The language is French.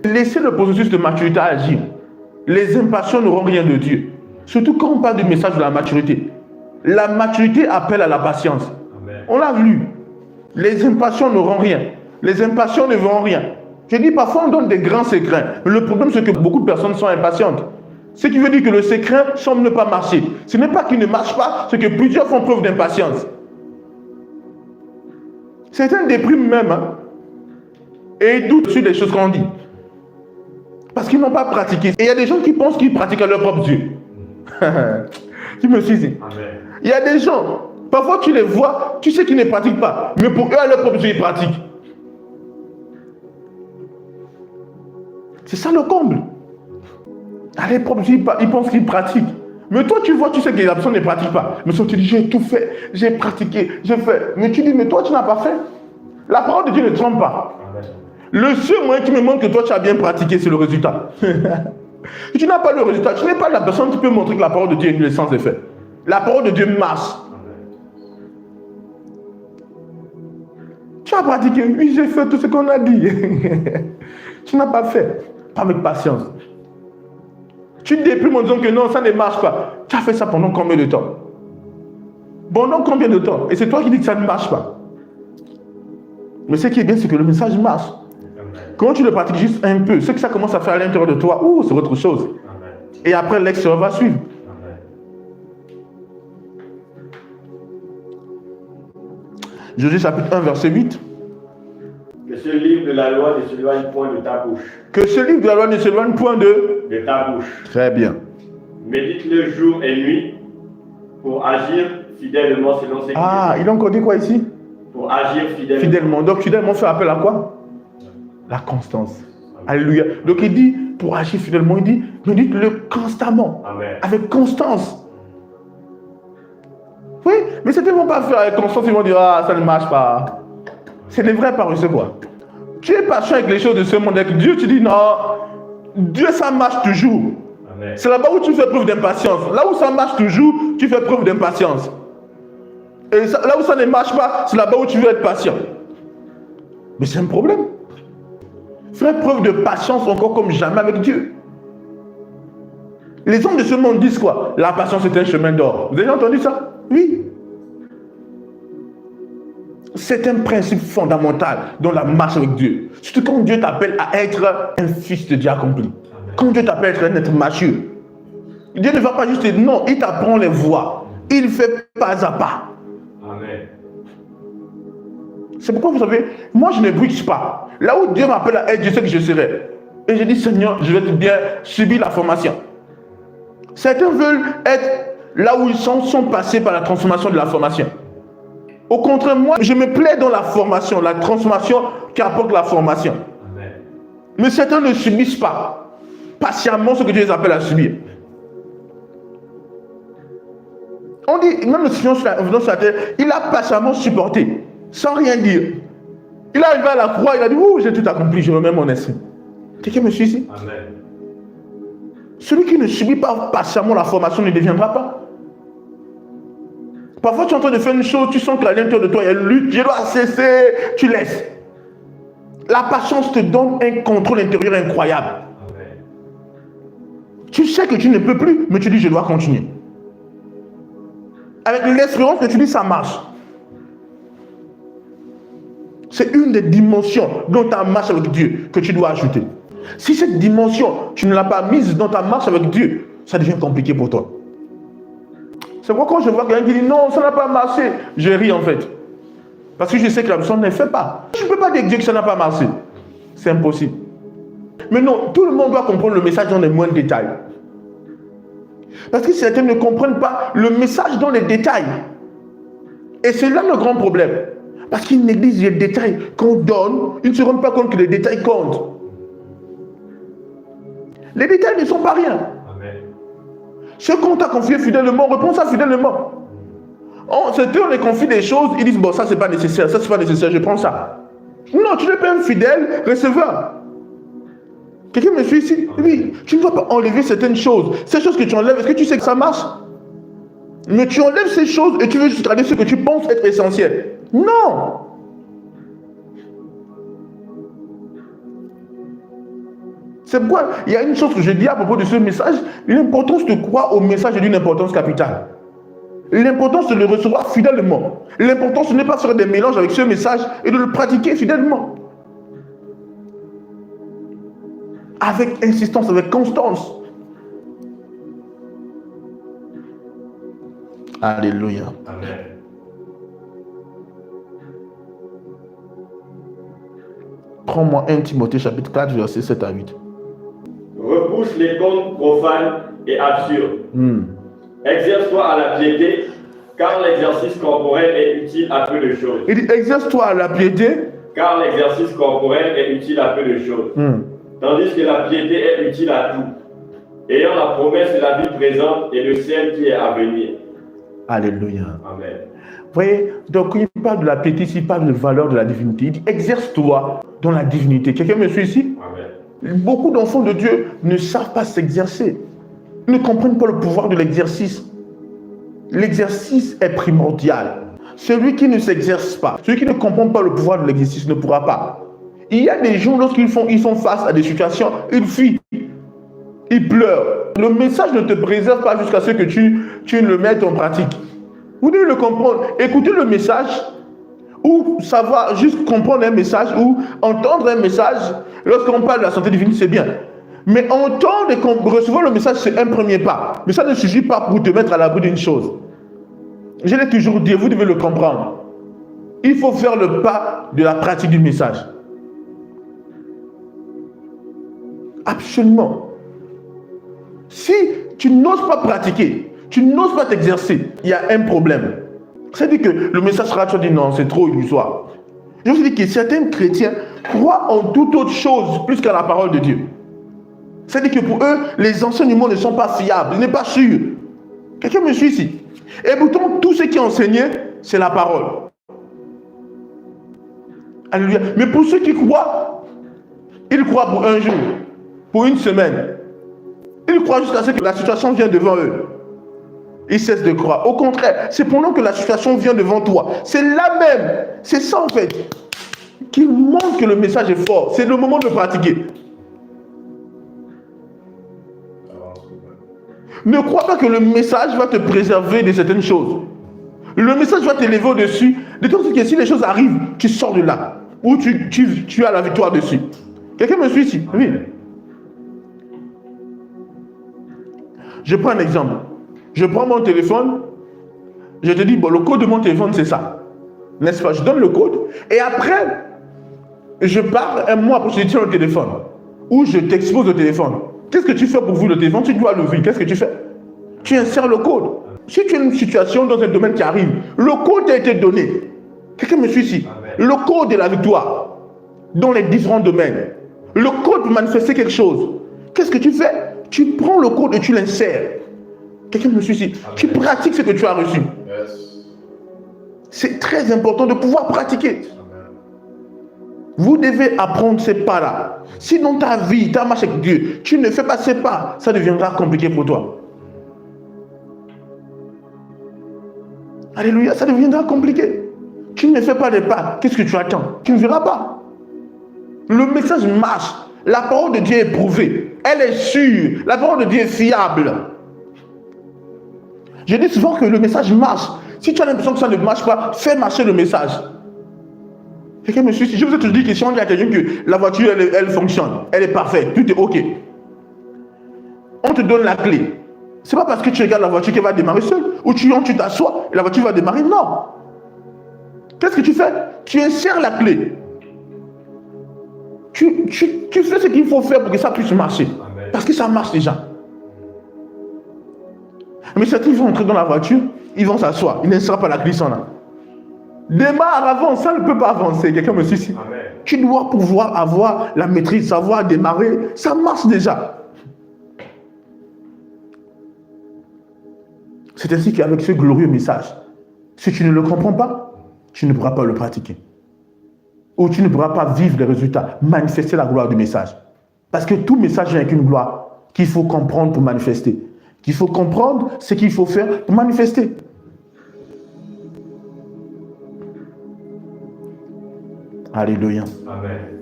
Laissez le processus de maturité agir. Les impatients n'auront rien de Dieu. Surtout quand on parle du message de la maturité. La maturité appelle à la patience. Amen. On l'a vu. Les impatients n'auront rien. Les impatients ne verront rien. Je dis parfois on donne des grands secrets. Mais le problème c'est que beaucoup de personnes sont impatientes. Ce qui veut dire que le secret semble ne pas marcher. Ce n'est pas qu'il ne marche pas, c'est que plusieurs font preuve d'impatience. Certains dépriment même. Et ils doutent sur les choses qu'on dit. Parce qu'ils n'ont pas pratiqué. Et il y a des gens qui pensent qu'ils pratiquent à leur propre Dieu. Tu me suis dit. Il y a des gens, parfois tu les vois, tu sais qu'ils ne pratiquent pas. Mais pour eux, à leur propre Dieu, ils pratiquent. C'est ça le comble. À leur propre Dieu, ils pensent qu'ils pratiquent. Mais toi, tu vois, tu sais que la personne ne pratique pas. Mais toi, tu dis, j'ai tout fait, j'ai pratiqué, j'ai fait. Mais tu dis, mais toi, tu n'as pas fait. La parole de Dieu ne trompe pas. Le seul moyen qui me montre que toi, tu as bien pratiqué, c'est le résultat. Si tu n'as pas le résultat, tu n'es pas la personne qui peut montrer que la parole de Dieu est nulle sans effet. La parole de Dieu marche. Tu as pratiqué, oui, j'ai fait tout ce qu'on a dit. Tu n'as pas fait, pas avec patience. Tu déprimes en disant que non, ça ne marche pas. Tu as fait ça pendant combien de temps? Pendant combien de temps? Et c'est toi qui dis que ça ne marche pas. Mais ce qui est bien, c'est que le message marche. Quand tu le pratiques juste un peu, ce que ça commence à faire à l'intérieur de toi, c'est autre chose. Et après, l'extérieur va suivre. Josué chapitre 1, verset 8. Que ce livre de la loi ne s'éloigne point de ta bouche. Que ce livre de la loi ne s'éloigne point de ta bouche. Très bien. Médite-le jour et nuit pour agir fidèlement selon ses Ah, il a encore dit quoi ici? Pour agir fidèlement. Donc fidèlement fait appel à quoi? La constance. Alléluia. Donc il dit, pour agir fidèlement, il dit, médite-le constamment. Amen. Avec constance. Oui, mais c'était vont pas faire avec constance, ils vont dire, ah, ça ne marche pas. C'est des vrais paresseux, quoi. Tu es patient avec les choses de ce monde, avec Dieu, tu dis, non, Dieu, ça marche toujours. C'est là-bas où tu fais preuve d'impatience. Là où ça marche toujours, tu fais preuve d'impatience. Et ça, là où ça ne marche pas, c'est là-bas où tu veux être patient. Mais c'est un problème. Faire preuve de patience encore comme jamais avec Dieu. Les hommes de ce monde disent quoi? La patience est un chemin d'or. Vous avez entendu ça? Oui. C'est un principe fondamental dans la marche avec Dieu. Surtout quand Dieu t'appelle à être un fils de Dieu accompli. Quand Dieu t'appelle à être un être mature. Dieu ne va pas juste dire non, il t'apprend les voies. Il fait pas à pas. Amen. C'est pourquoi vous savez, moi je ne brûle pas. Là où Dieu m'appelle à être, je sais que je serai. Et je dis Seigneur, je vais bien subir la formation. Certains veulent être là où ils sont passés par la transformation de la formation. Au contraire, moi, je me plais dans la formation, la transformation qu'apporte la formation. Amen. Mais certains ne subissent pas patiemment ce que Dieu les appelle à subir. On dit, même le Seigneur sur la terre, il a patiemment supporté, sans rien dire. Il est arrivé à la croix, il a dit, j'ai tout accompli, je remets mon esprit. Quelqu'un me suit ici? Amen. Celui qui ne subit pas patiemment la formation ne deviendra pas. Parfois, tu es en train de faire une chose, tu sens que à l'intérieur de toi, il y a une lutte, je dois cesser, tu laisses. La patience te donne un contrôle intérieur incroyable. Amen. Tu sais que tu ne peux plus, mais tu dis, je dois continuer. Avec l'espérance que tu dis, ça marche. C'est une des dimensions dans ta marche avec Dieu que tu dois ajouter. Si cette dimension, tu ne l'as pas mise dans ta marche avec Dieu, ça devient compliqué pour toi. C'est pourquoi quand je vois quelqu'un qui dit non, ça n'a pas marché, je ris en fait. Parce que je sais que la personne ne fait pas. Je ne peux pas dire à Dieu que ça n'a pas marché. C'est impossible. Mais non, tout le monde doit comprendre le message dans les moindres détails. Parce que certains ne comprennent pas le message dans les détails. Et c'est là le grand problème. Parce qu'ils négligent les détails qu'on donne, ils ne se rendent pas compte que les détails comptent. Les détails ne sont pas rien. Amen. Ce qu'on t'a confié fidèlement, réponds ça fidèlement. Certains on les confie des choses, ils disent bon, ça c'est pas nécessaire, ça c'est pas nécessaire, je prends ça. Non, tu n'es pas un fidèle receveur. Quelqu'un me suit ici? Oui, tu ne dois pas enlever certaines choses. Ces choses que tu enlèves, est-ce que tu sais que ça marche? Mais tu enlèves ces choses et tu veux juste garder ce que tu penses être essentiel. Non! C'est pourquoi il y a une chose que je dis à propos de ce message, l'importance de croire au message est d'une importance capitale. L'importance de le recevoir fidèlement. L'importance de ne pas faire des mélanges avec ce message et de le pratiquer fidèlement. Avec insistance, avec constance. Alléluia. Amen. Prends-moi 1 Timothée chapitre 4, versets 7 à 8. Repousse les contes profanes et absurdes. Exerce-toi à la piété, car l'exercice corporel est utile à peu de choses. Il dit, exerce-toi à la piété. Car l'exercice corporel est utile à peu de choses. Tandis que la piété est utile à tout, ayant la promesse de la vie présente et le ciel qui est à venir. Alléluia. Amen. Vous voyez, donc quand il parle de la piété, il parle de valeur de la divinité. Il dit, exerce-toi dans la divinité. Quelqu'un me suit ici? Amen. Beaucoup d'enfants de Dieu ne savent pas s'exercer. Ils ne comprennent pas le pouvoir de l'exercice. L'exercice est primordial. Celui qui ne s'exerce pas, celui qui ne comprend pas le pouvoir de l'exercice ne pourra pas. Il y a des gens, lorsqu'ils font face à des situations, ils fuient. Ils pleurent. Le message ne te préserve pas jusqu'à ce que tu le mettes en pratique. Vous devez le comprendre. Écouter le message, ou savoir juste comprendre un message, ou entendre un message, lorsqu'on parle de la santé divine, c'est bien. Mais entendre et recevoir le message, c'est un premier pas. Mais ça ne suffit pas pour te mettre à l'abri d'une chose. Je l'ai toujours dit, vous devez le comprendre. Il faut faire le pas de la pratique du message. Absolument. Si tu n'oses pas pratiquer, tu n'oses pas t'exercer, il y a un problème. C'est-à-dire que le message sera, tu dis non, c'est trop illusoire. Je vous dis que certains chrétiens croient en toute autre chose plus qu'à la parole de Dieu. C'est-à-dire que pour eux, les enseignements ne sont pas fiables, ils n'est pas sûr. Quelqu'un me suit ici? Et pourtant, tout ce qui est enseigné, c'est la parole. Alléluia. Mais pour ceux qui croient, ils croient pour un jour, pour une semaine. Ils croient jusqu'à ce que la situation vienne devant eux. Ils cessent de croire. Au contraire, c'est pendant que la situation vient devant toi. C'est là même, c'est ça en fait, qui montre que le message est fort. C'est le moment de le pratiquer. Ne crois pas que le message va te préserver de certaines choses. Le message va t'élever au-dessus. De toute façon, que si les choses arrivent, tu sors de là. Ou tu as la victoire dessus. Quelqu'un me suit ici? Oui. Je prends un exemple. Je prends mon téléphone. Je te dis, bon, le code de mon téléphone, c'est ça. N'est-ce pas? Je donne le code. Et après, je pars un mois après, je tiens le téléphone. Ou je t'expose le téléphone. Qu'est-ce que tu fais pour ouvrir le téléphone? Tu dois l'ouvrir. Qu'est-ce que tu fais? Tu insères le code. Si tu as une situation dans un domaine qui arrive, le code a été donné. Quelqu'un me suit ici? Amen. Le code de la victoire dans les différents domaines. Le code pour manifester quelque chose. Qu'est-ce que tu fais? Tu prends le code et tu l'insères. Quelqu'un me suit ici? Amen. Tu pratiques ce que tu as reçu. Yes. C'est très important de pouvoir pratiquer. Vous devez apprendre ces pas-là. Si dans ta vie, ta marche avec Dieu, tu ne fais pas ces pas, ça deviendra compliqué pour toi. Alléluia, ça deviendra compliqué. Tu ne fais pas les pas, qu'est-ce que tu attends? Tu ne verras pas. Le message marche. La parole de Dieu est prouvée. Elle est sûre. La parole de Dieu est fiable. Je dis souvent que le message marche. Si tu as l'impression que ça ne marche pas, fais marcher le message. Quelqu'un me suit. Je vous ai toujours dit que si on dit à quelqu'un que la voiture, elle fonctionne, elle est parfaite, tout est OK. On te donne la clé. C'est pas parce que tu regardes la voiture qu'elle va démarrer seule, ou tu t'assois et la voiture va démarrer. Non. Qu'est-ce que tu fais? Tu insères la clé. Tu fais ce qu'il faut faire pour que ça puisse marcher. Amen. Parce que ça marche déjà. Mais certains vont entrer dans la voiture, ils vont s'asseoir, ils n'insèrent pas la clé sans là. Démarre, avance, ça ne peut pas avancer. Quelqu'un me suit ici? Amen. Tu dois pouvoir avoir la maîtrise, savoir démarrer. Ça marche déjà. C'est ainsi qu'avec ce glorieux message, si tu ne le comprends pas, tu ne pourras pas le pratiquer. Ou tu ne pourras pas vivre les résultats, manifester la gloire du message. Parce que tout message vient avec une gloire qu'il faut comprendre pour manifester. Qu'il faut comprendre ce qu'il faut faire pour manifester. Alléluia. Amen.